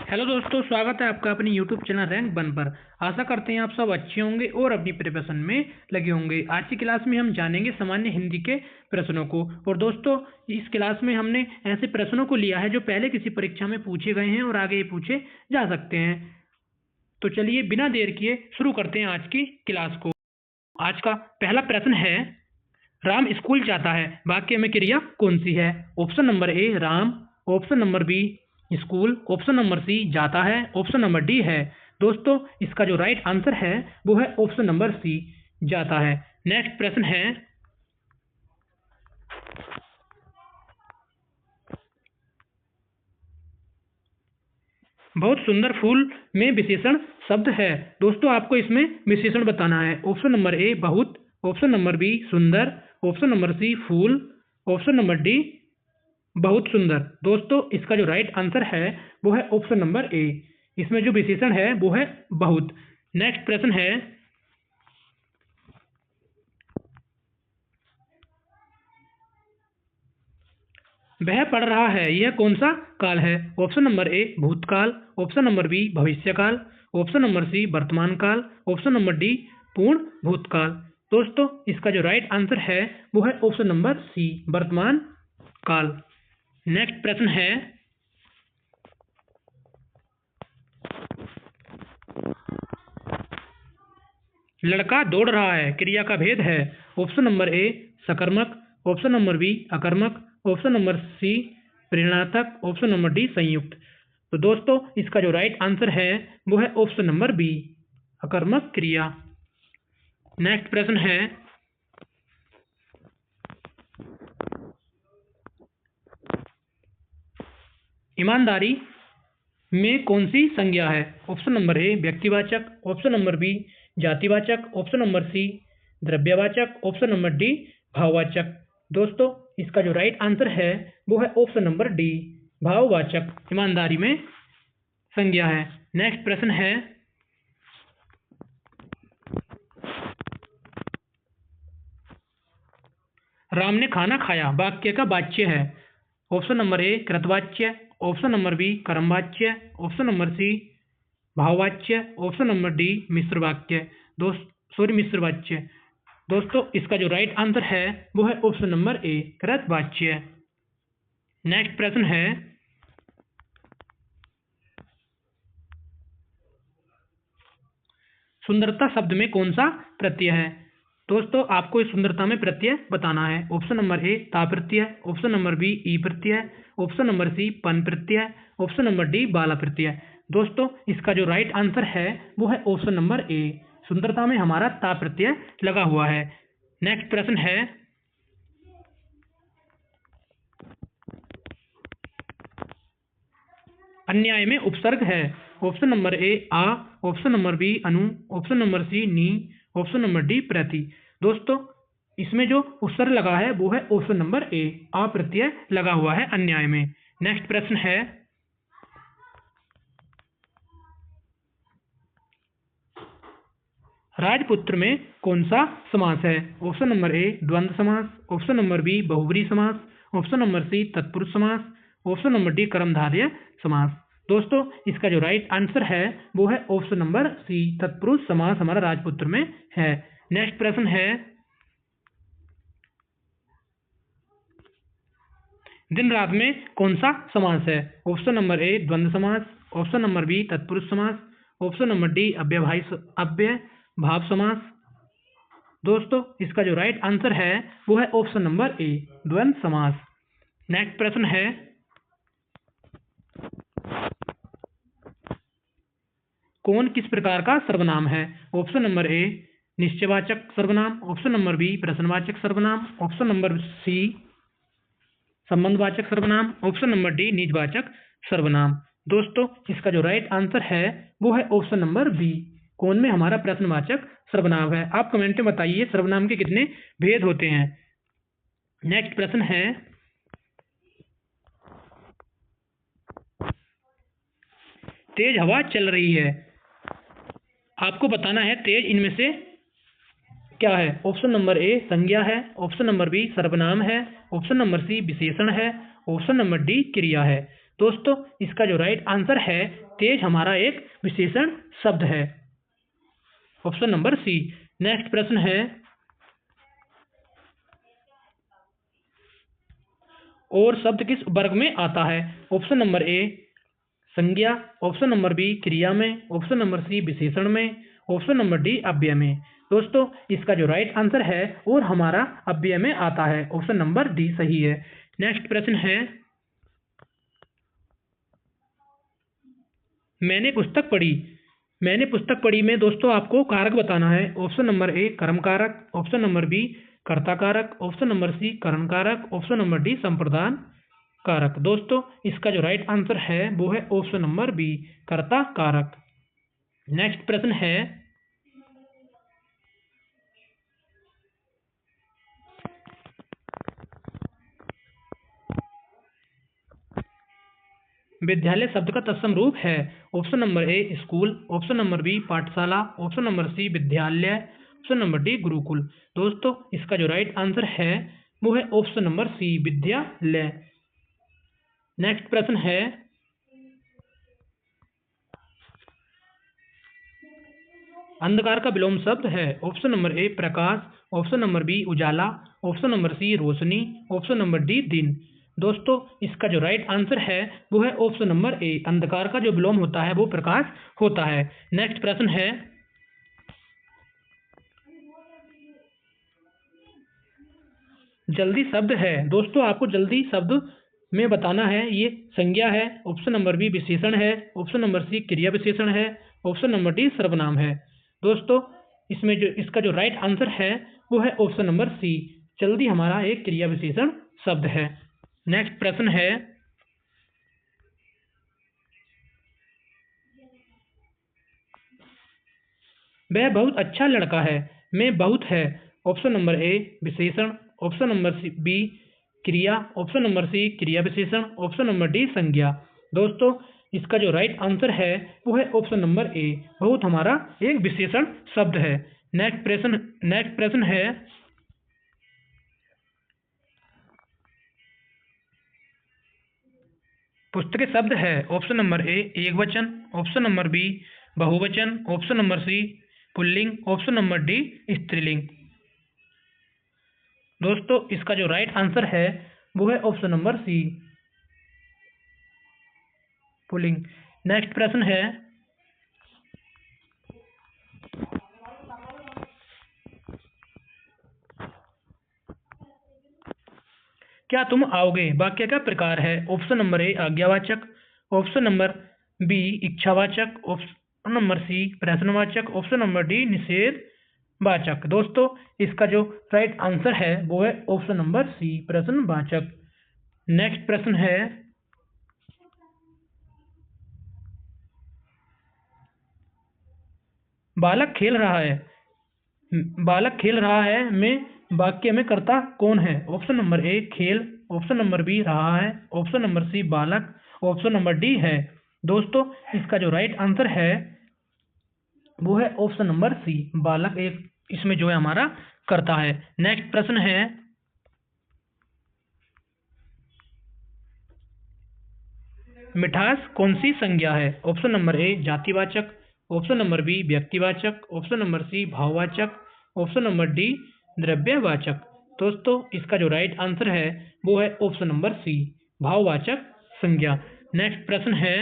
Hello दोस्तों, स्वागत है आपका अपने यूट्यूब चैनल रैंक वन पर। आशा करते हैं आप सब अच्छे होंगे और अपनी प्रिपरेशन में लगे होंगे। आज की क्लास में हम जानेंगे सामान्य हिंदी के प्रश्नों को। और दोस्तों, इस क्लास में हमने ऐसे प्रश्नों को लिया है जो पहले किसी परीक्षा में पूछे गए हैं और आगे ये पूछे जा सकते हैं। तो चलिए बिना देर किए शुरू करते हैं आज की क्लास को। आज का पहला प्रश्न है, राम स्कूल जाता है, वाक्य में क्रिया कौन सी है? Option number A Ram, option number B school, option number C जाता है, ऑप्शन नंबर डी है। दोस्तों, इसका जो राइट आंसर है वो है ऑप्शन नंबर सी जाता है। नेक्स्ट प्रश्न है, बहुत सुंदर फूल में विशेषण शब्द है। दोस्तों, आपको इसमें विशेषण बताना है। ऑप्शन नंबर ए बहुत, ऑप्शन नंबर बी सुंदर, ऑप्शन नंबर सी फूल, ऑप्शन नंबर डी बहुत सुंदर। दोस्तों, इसका जो राइट आंसर है वो है ऑप्शन नंबर ए। इसमें जो विशेषण है वो है बहुत। नेक्स्ट प्रश्न है, वह पढ़ रहा है, यह कौन सा काल है? ऑप्शन नंबर ए भूतकाल, ऑप्शन नंबर बी भविष्यकाल, ऑप्शन नंबर सी वर्तमान काल, ऑप्शन नंबर डी पूर्ण भूतकाल। दोस्तों, इसका जो राइट आंसर है वो है ऑप्शन नंबर सी वर्तमान काल। नेक्स्ट प्रश्न है, लड़का दौड़ रहा है, क्रिया का भेद है। ऑप्शन नंबर ए सकर्मक, ऑप्शन नंबर बी अकर्मक, ऑप्शन नंबर सी प्रेरणार्थक, ऑप्शन नंबर डी संयुक्त। तो दोस्तों, इसका जो राइट आंसर है वो है ऑप्शन नंबर बी अकर्मक क्रिया। नेक्स्ट प्रश्न है, ईमानदारी में कौन सी संज्ञा है? ऑप्शन नंबर ए व्यक्तिवाचक, ऑप्शन नंबर बी जातिवाचक, ऑप्शन नंबर सी द्रव्यवाचक, ऑप्शन नंबर डी भाववाचक। दोस्तों, इसका जो राइट आंसर है वो है ऑप्शन नंबर डी भाववाचक ईमानदारी में संज्ञा है। नेक्स्ट प्रश्न है, राम ने खाना खाया, वाक्य का वाच्य है। ऑप्शन नंबर ए कृतवाच्य, ऑप्शन नंबर बी कर्मवाच्य, ऑप्शन नंबर सी भाववाच्य, ऑप्शन नंबर डी मिश्र वाक्य। मिश्र वाच्य। दोस्तों, इसका जो राइट आंसर है वो है ऑप्शन नंबर ए कृतवाच्य। नेक्स्ट प्रश्न है, सुंदरता शब्द में कौन सा प्रत्यय है? दोस्तों, आपको इस सुंदरता में प्रत्यय बताना है। ऑप्शन नंबर ए ता प्रत्यय, ऑप्शन नंबर बी ई प्रत्यय, ऑप्शन नंबर सी पन प्रत्यय, ऑप्शन नंबर डी बाला प्रत्यय। दोस्तों, इसका जो राइट आंसर है वो है ऑप्शन नंबर ए, सुंदरता में हमारा ता प्रत्यय लगा हुआ है। नेक्स्ट प्रश्न है, अन्याय में उपसर्ग है। ऑप्शन नंबर ए आ, ऑप्शन नंबर बी अनु, ऑप्शन नंबर सी नी, ऑप्शन नंबर डी प्रति। दोस्तों, इसमें जो उपसर्ग लगा है वो है ऑप्शन नंबर ए आ प्रत्यय लगा हुआ है अन्याय में। नेक्स्ट प्रश्न है, राजपुत्र में कौन सा समास है? ऑप्शन नंबर ए द्वंद्व समास, ऑप्शन नंबर बी बहुब्री समास, ऑप्शन नंबर सी तत्पुरुष समास, ऑप्शन नंबर डी कर्मधारय समास। दोस्तों, इसका जो राइट आंसर है वो है ऑप्शन नंबर सी तत्पुरुष समास हमारा राजपुत्र में है। नेक्स्ट प्रश्न है, दिन रात में कौन सा समास है? ऑप्शन नंबर ए द्वंद्व समास, ऑप्शन नंबर बी तत्पुरुष समास, ऑप्शन नंबर डी अव्ययभाव समास। दोस्तों, इसका जो राइट आंसर है वो है ऑप्शन नंबर ए द्वंद्व समास। नेक्स्ट प्रश्न है, कौन किस प्रकार का सर्वनाम है? ऑप्शन नंबर ए निश्चयवाचक सर्वनाम, ऑप्शन नंबर बी प्रश्नवाचक सर्वनाम, ऑप्शन नंबर सी संबंधवाचक सर्वनाम, ऑप्शन नंबर डी निजवाचक सर्वनाम। दोस्तों, इसका जो राइट आंसर है वो है ऑप्शन नंबर बी, कौन में हमारा प्रश्नवाचक सर्वनाम है। आप कमेंट में बताइए सर्वनाम के कितने भेद होते हैं। नेक्स्ट प्रश्न है, तेज हवा चल रही है, आपको बताना है तेज इनमें से क्या है। ऑप्शन नंबर ए संज्ञा है, ऑप्शन नंबर बी सर्वनाम है, ऑप्शन नंबर सी विशेषण है, ऑप्शन नंबर डी क्रिया है। दोस्तों इसका जो राइट आंसर है तेज हमारा एक विशेषण शब्द है, ऑप्शन नंबर सी। नेक्स्ट प्रश्न है, और शब्द किस वर्ग में आता है? ऑप्शन नंबर ए संज्ञा, ऑप्शन नंबर बी क्रिया में, ऑप्शन नंबर सी विशेषण में, ऑप्शन नंबर डी अव्यय में। दोस्तों इसका जो राइट आंसर है और हमारा अव्यय में आता है, ऑप्शन नंबर डी सही है। नेक्स्ट प्रश्न है, मैंने पुस्तक पढ़ी। मैंने पुस्तक पढ़ी में दोस्तों आपको कारक बताना है। ऑप्शन नंबर ए कर्म कारक, ऑप्शन नंबर बी कर्ता कारक, ऑप्शन नंबर सी करण कारक, ऑप्शन नंबर डी संप्रदान कारक। दोस्तों इसका जो राइट आंसर है वो है ऑप्शन नंबर बी कर्ता कारक। नेक्स्ट प्रश्न है, विद्यालय शब्द का तत्सम रूप है। Option number A school, option number B पाठशाला, ऑप्शन नंबर सी विद्यालय, ऑप्शन नंबर डी गुरुकुल। दोस्तों इसका जो राइट आंसर है वो है ऑप्शन नंबर सी विद्यालय। नेक्स्ट प्रश्न है, अंधकार का विलोम शब्द है। ऑप्शन नंबर ए प्रकाश, ऑप्शन नंबर बी उजाला, ऑप्शन नंबर सी रोशनी, ऑप्शन नंबर डी दिन। दोस्तों इसका जो राइट आंसर है वो है ऑप्शन नंबर ए, अंधकार का जो विलोम होता है वो प्रकाश होता है। नेक्स्ट प्रश्न है, जल्दी शब्द है। दोस्तों आपको जल्दी शब्द में बताना है, ये संज्ञा है, ऑप्शन नंबर बी विशेषण है, ऑप्शन नंबर सी क्रिया विशेषण है, ऑप्शन नंबर डी सर्वनाम है। दोस्तों इसमें जो इसका जो राइट आंसर है वो है ऑप्शन नंबर सी, जल्दी हमारा एक क्रिया विशेषण शब्द है। नेक्स्ट प्रश्न है, वह बहुत अच्छा लड़का है। मैं बहुत है। ऑप्शन नंबर ए विशेषण, ऑप्शन नंबर बी क्रिया, ऑप्शन नंबर सी क्रिया विशेषण, ऑप्शन नंबर डी संज्ञा। दोस्तों इसका जो राइट आंसर है वो है ऑप्शन नंबर ए, बहुत हमारा एक विशेषण शब्द है। नेक्स्ट प्रश्न है, पुस्तक शब्द है। ऑप्शन नंबर ए एक वचन, ऑप्शन नंबर बी बहुवचन, ऑप्शन नंबर सी पुल्लिंग, ऑप्शन नंबर डी स्त्रीलिंग। दोस्तों इसका जो राइट आंसर है वो है ऑप्शन नंबर सी पुल्लिंग। नेक्स्ट प्रश्न है, क्या तुम आओगे वाक्य का प्रकार है। ऑप्शन नंबर ए आज्ञावाचक, ऑप्शन नंबर बी इच्छावाचक, ऑप्शन नंबर सी प्रश्नवाचक, ऑप्शन नंबर डी निषेधवाचक। दोस्तों इसका जो राइट आंसर है वो है ऑप्शन नंबर सी प्रश्नवाचक। नेक्स्ट प्रश्न है, बालक खेल रहा है। बालक खेल रहा है में वाक्य में कर्ता कौन है। ऑप्शन नंबर ए खेल, ऑप्शन नंबर बी रहा है, ऑप्शन नंबर सी बालक, ऑप्शन नंबर डी है। दोस्तों इसका जो राइट आंसर है वो है ऑप्शन नंबर सी बालक, एक इसमें जो है हमारा कर्ता है। नेक्स्ट प्रश्न है, मिठास कौन सी संज्ञा है। ऑप्शन नंबर ए जातिवाचक, ऑप्शन नंबर बी व्यक्तिवाचक, ऑप्शन नंबर सी भाववाचक, ऑप्शन नंबर डी द्रव्यवाचक। दोस्तों इसका जो राइट आंसर है वो है ऑप्शन नंबर सी भाववाचक संज्ञा। नेक्स्ट प्रश्न है,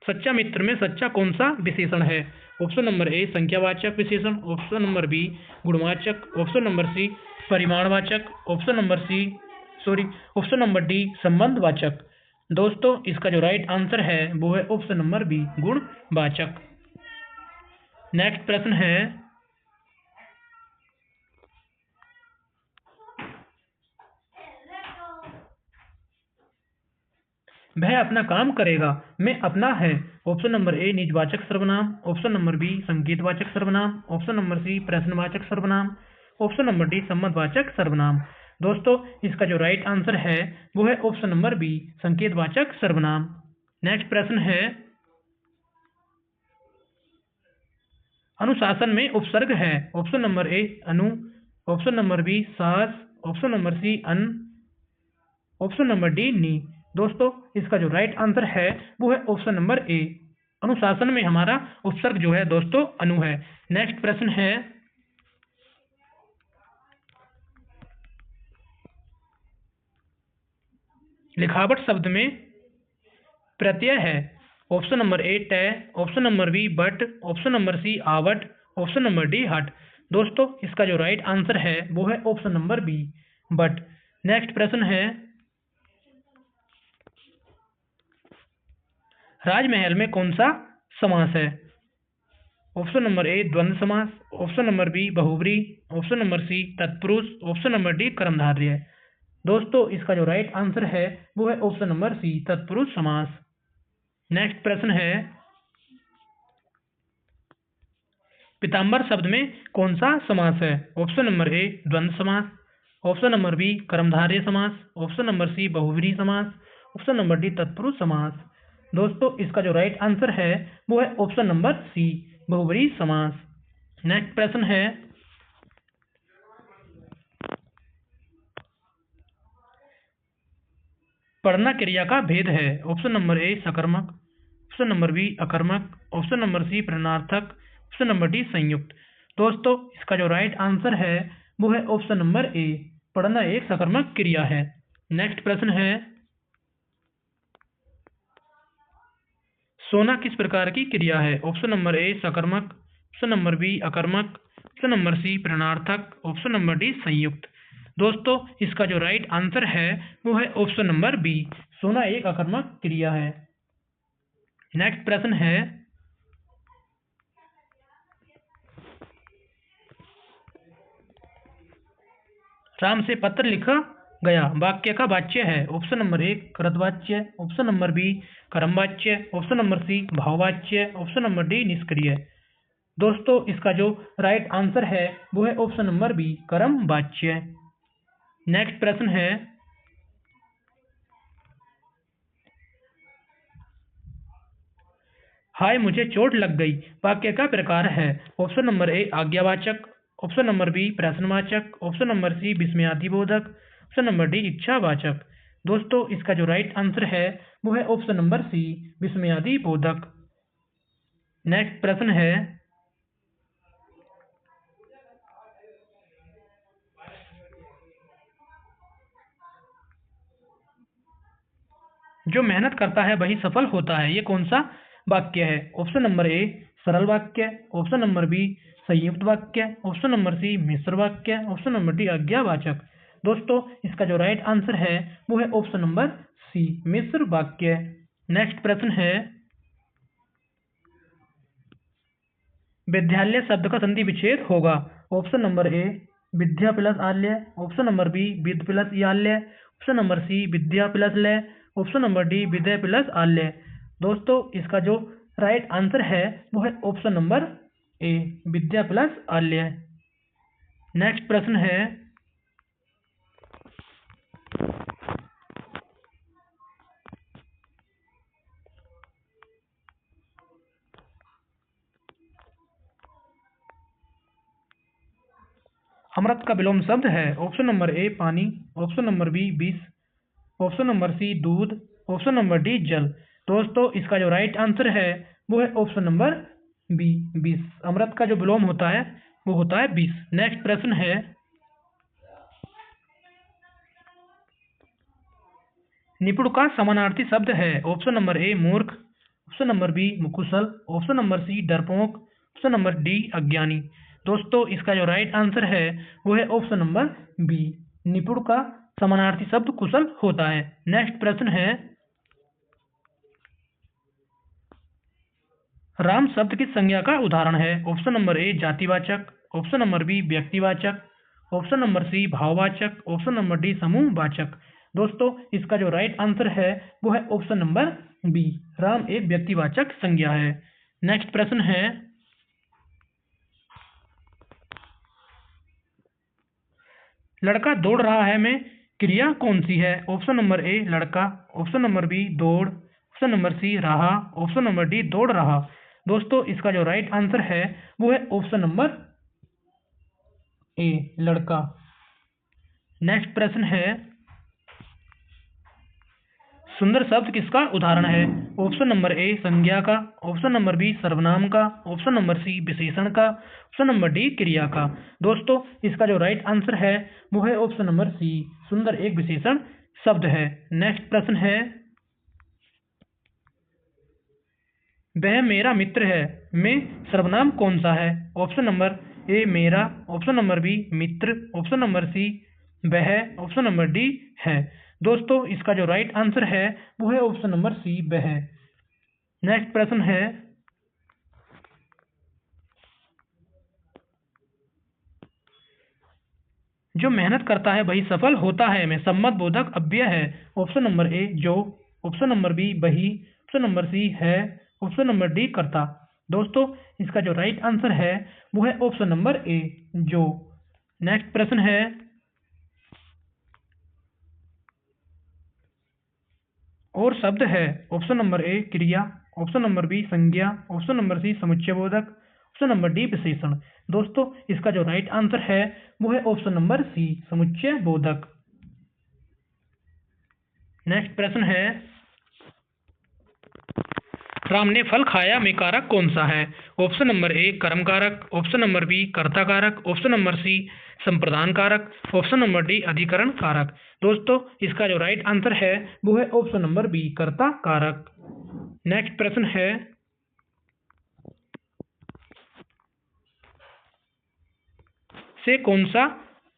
सच्चा मित्र में सच्चा कौन सा विशेषण है। ऑप्शन नंबर ए संख्यावाचक विशेषण, ऑप्शन नंबर बी गुणवाचक, ऑप्शन नंबर सी परिमाणवाचक, ऑप्शन नंबर डी संबंधवाचक। दोस्तों इसका जो राइट आंसर है वो है ऑप्शन नंबर बी गुणवाचक। नेक्स्ट प्रश्न है, वह अपना काम करेगा में अपना है। ऑप्शन नंबर ए निजवाचक सर्वनाम, ऑप्शन नंबर बी संकेतवाचक सर्वनाम, ऑप्शन नंबर सी प्रश्नवाचक सर्वनाम, ऑप्शन नंबर डी संबंधवाचक सर्वनाम। दोस्तों इसका जो राइट आंसर है वो है ऑप्शन नंबर बी संकेतवाचक सर्वनाम। नेक्स्ट प्रश्न है, अनुशासन में उपसर्ग है। ऑप्शन नंबर ए अनु, ऑप्शन नंबर बी सास, ऑप्शन नंबर सी अन, ऑप्शन नंबर डी नी। दोस्तों इसका जो राइट आंसर है वो है ऑप्शन नंबर ए। अनुशासन में हमारा उपसर्ग जो है दोस्तों अनु है। नेक्स्ट प्रश्न है, लिखावट शब्द में प्रत्यय है। ऑप्शन नंबर ए टय, ऑप्शन नंबर बी बट, ऑप्शन नंबर सी आवट, ऑप्शन नंबर डी हट। दोस्तों इसका जो राइट आंसर है वो है ऑप्शन नंबर बी बट। नेक्स्ट प्रश्न है, राजमहल में कौन सा समास है। ऑप्शन नंबर ए द्वंद्व समास, ऑप्शन नंबर बी बहुब्री, ऑप्शन नंबर सी तत्पुरुष, ऑप्शन नंबर डी कर्मधारय। दोस्तों इसका जो राइट आंसर है वो है ऑप्शन नंबर सी तत्पुरुष समास। नेक्स्ट प्रश्न है, पीताम्बर शब्द में कौन सा समास है। ऑप्शन नंबर ए द्वंद्व समास, ऑप्शन नंबर बी कर्मधारय समास, ऑप्शन नंबर सी बहुब्री समास, ऑप्शन नंबर डी तत्पुरुष समास। दोस्तों इसका जो राइट आंसर है वो है ऑप्शन नंबर सी बहुब्री समास। नेक्स्ट प्रश्न है, पढ़ना क्रिया का भेद है। ऑप्शन नंबर ए सकर्मक, ऑप्शन नंबर बी अकर्मक, ऑप्शन नंबर सी प्रश्नार्थक, ऑप्शन नंबर डी संयुक्त। दोस्तों इसका जो राइट आंसर है वो है ऑप्शन नंबर ए, पढ़ना एक सकर्मक क्रिया है। नेक्स्ट प्रश्न है, सोना किस प्रकार की क्रिया है। ऑप्शन नंबर ए सकर्मक, ऑप्शन नंबर बी अकर्मक, ऑप्शन नंबर सी प्रश्नार्थक, ऑप्शन नंबर डी संयुक्त। दोस्तों इसका जो राइट आंसर है वो है ऑप्शन नंबर बी, सोना एक अकर्मक क्रिया है। नेक्स्ट प्रश्न है, राम से पत्र लिखा गया वाक्य का वाच्य है। ऑप्शन नंबर ए कृतवाच्य, ऑप्शन नंबर बी कर्मवाच्य, ऑप्शन नंबर सी भाववाच्य, ऑप्शन नंबर डी निष्क्रिय। दोस्तों इसका जो राइट आंसर है वो है ऑप्शन नंबर बी कर्मवाच्य। नेक्स्ट प्रश्न है, हाय मुझे चोट लग गई वाक्य का प्रकार है। ऑप्शन नंबर ए आज्ञावाचक, ऑप्शन नंबर बी प्रश्नवाचक, ऑप्शन नंबर सी विस्मयादिबोधक, ऑप्शन नंबर डी इच्छावाचक। दोस्तों इसका जो राइट आंसर है वो है ऑप्शन नंबर सी विस्मयादिबोधक। नेक्स्ट प्रश्न है, जो मेहनत करता है वही सफल होता है, ये कौन सा वाक्य है। ऑप्शन नंबर ए सरल वाक्य, ऑप्शन नंबर बी संयुक्त वाक्य, ऑप्शन नंबर सी मिश्र वाक्य, ऑप्शन नंबर डी आज्ञावाचक। दोस्तों इसका जो राइट आंसर है वो है ऑप्शन नंबर सी मिश्र वाक्य। नेक्स्ट प्रश्न है, विद्यालय शब्द का संधि विच्छेद होगा। ऑप्शन नंबर ए विद्या प्लस आल्य, ऑप्शन नंबर बी विद प्लस याल्य, ऑप्शन नंबर सी विद्या प्लस लय, ऑप्शन नंबर डी विदय प्लस आल्य। दोस्तों इसका जो राइट आंसर है वो है ऑप्शन नंबर ए विद्या प्लस आल्य। नेक्स्ट प्रश्न है, अमृत का विलोम शब्द है। ऑप्शन नंबर ए पानी, ऑप्शन नंबर बी विष, ऑप्शन नंबर सी दूध, ऑप्शन नंबर डी जल। दोस्तों इसका जो राइट आंसर है वो है ऑप्शन नंबर बी विष। अमृत का जो विलोम होता है वो होता है विष। नेक्स्ट प्रश्न है, निपुण का समानार्थी शब्द है। ऑप्शन नंबर ए मूर्ख, ऑप्शन नंबर बी कुशल, ऑप्शन नंबर सी डरपोक, ऑप्शन नंबर डी अज्ञानी। दोस्तों इसका जो राइट आंसर है वो है ऑप्शन नंबर बी, निपुण का समानार्थी शब्द कुशल होता है। नेक्स्ट प्रश्न है, राम शब्द की संज्ञा का उदाहरण है। ऑप्शन नंबर ए जातिवाचक, ऑप्शन नंबर बी व्यक्तिवाचक, ऑप्शन नंबर सी भाववाचक, ऑप्शन नंबर डी समूहवाचक। दोस्तों इसका जो राइट आंसर है वो है ऑप्शन नंबर बी, राम एक व्यक्तिवाचक संज्ञा है। नेक्स्ट प्रश्न है, लड़का दौड़ रहा है में क्रिया कौन सी है। ऑप्शन नंबर ए लड़का, ऑप्शन नंबर बी दौड़, ऑप्शन नंबर सी रहा, ऑप्शन नंबर डी दौड़ रहा। दोस्तों इसका जो राइट आंसर है वो है ऑप्शन नंबर ए, लड़का। नेक्स्ट प्रश्न है, सुंदर शब्द किसका उदाहरण है? ऑप्शन नंबर ए संज्ञा का, ऑप्शन नंबर बी सर्वनाम का, ऑप्शन नंबर सी विशेषण का, ऑप्शन नंबर डी क्रिया का। दोस्तों इसका जो राइट आंसर है वो है ऑप्शन नंबर सी, सुंदर एक विशेषण शब्द है। नेक्स्ट प्रश्न है, वह मेरा मित्र है में सर्वनाम कौन सा है? ऑप्शन नंबर ए मेरा, ऑप्शन नंबर बी मित्र, ऑप्शन नंबर सी वह, ऑप्शन नंबर डी है। दोस्तों इसका जो राइट आंसर है वो है ऑप्शन नंबर सी वह। नेक्स्ट प्रश्न है, जो मेहनत करता है वही सफल होता है में सम्मत बोधक अव्यय है। ऑप्शन नंबर ए जो, ऑप्शन नंबर बी वही, ऑप्शन नंबर सी है, ऑप्शन नंबर डी करता। दोस्तों इसका जो राइट आंसर है वो है ऑप्शन नंबर ए जो। नेक्स्ट प्रश्न है, और शब्द है। ऑप्शन नंबर ए क्रिया, ऑप्शन नंबर बी संज्ञा, ऑप्शन नंबर सी समुच्चयबोधक, ऑप्शन नंबर डी विशेषण। दोस्तों इसका जो राइट आंसर है वो है ऑप्शन नंबर सी समुच्चयबोधक। नेक्स्ट प्रश्न है, राम ने फल खाया में कारक कौन सा है? ऑप्शन नंबर ए कर्म कारक, ऑप्शन नंबर बी कर्ता कारक, ऑप्शन नंबर सी संप्रदान कारक, ऑप्शन नंबर डी अधिकरण कारक। दोस्तों इसका जो राइट आंसर है वो है ऑप्शन नंबर बी कर्ता कारक। नेक्स्ट प्रश्न है, से कौन सा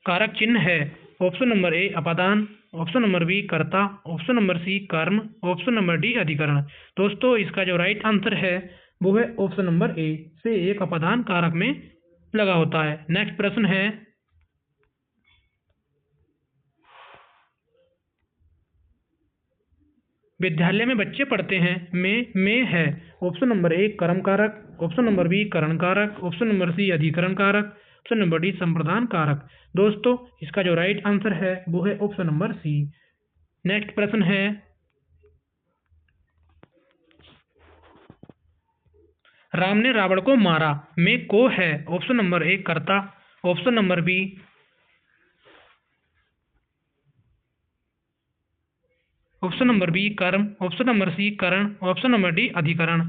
कारक चिन्ह है? ऑप्शन नंबर ए अपादान, ऑप्शन नंबर बी कर्ता, ऑप्शन नंबर सी कर्म, ऑप्शन नंबर डी अधिकरण। दोस्तों इसका जो राइट आंसर है वो है ऑप्शन नंबर ए, से एक अपादान कारक में लगा होता है। नेक्स्ट प्रश्न है, विद्यालय में बच्चे पढ़ते हैं में है। ऑप्शन नंबर ए कर्म कारक, ऑप्शन नंबर बी करण कारक, ऑप्शन नंबर सी अधिकरण कारक, ऑप्शन नंबर डी संप्रदान कारक। दोस्तों इसका जो राइट आंसर है वो है ऑप्शन नंबर सी। नेक्स्ट प्रश्न है, राम ने रावण को मारा में को है। ऑप्शन नंबर ए कर्ता, option number B, option number B कर्म, ऑप्शन नंबर सी करण, ऑप्शन नंबर डी अधिकरण।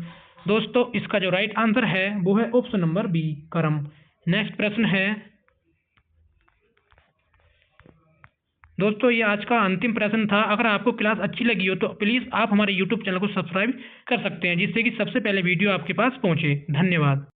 दोस्तों इसका जो राइट आंसर है वो है ऑप्शन नंबर बी कर्म। नेक्स्ट प्रश्न है, दोस्तों ये आज का अंतिम प्रश्न था। अगर आपको क्लास अच्छी लगी हो तो प्लीज़ आप हमारे YouTube चैनल को सब्सक्राइब कर सकते हैं, जिससे कि सबसे पहले वीडियो आपके पास पहुंचे। धन्यवाद।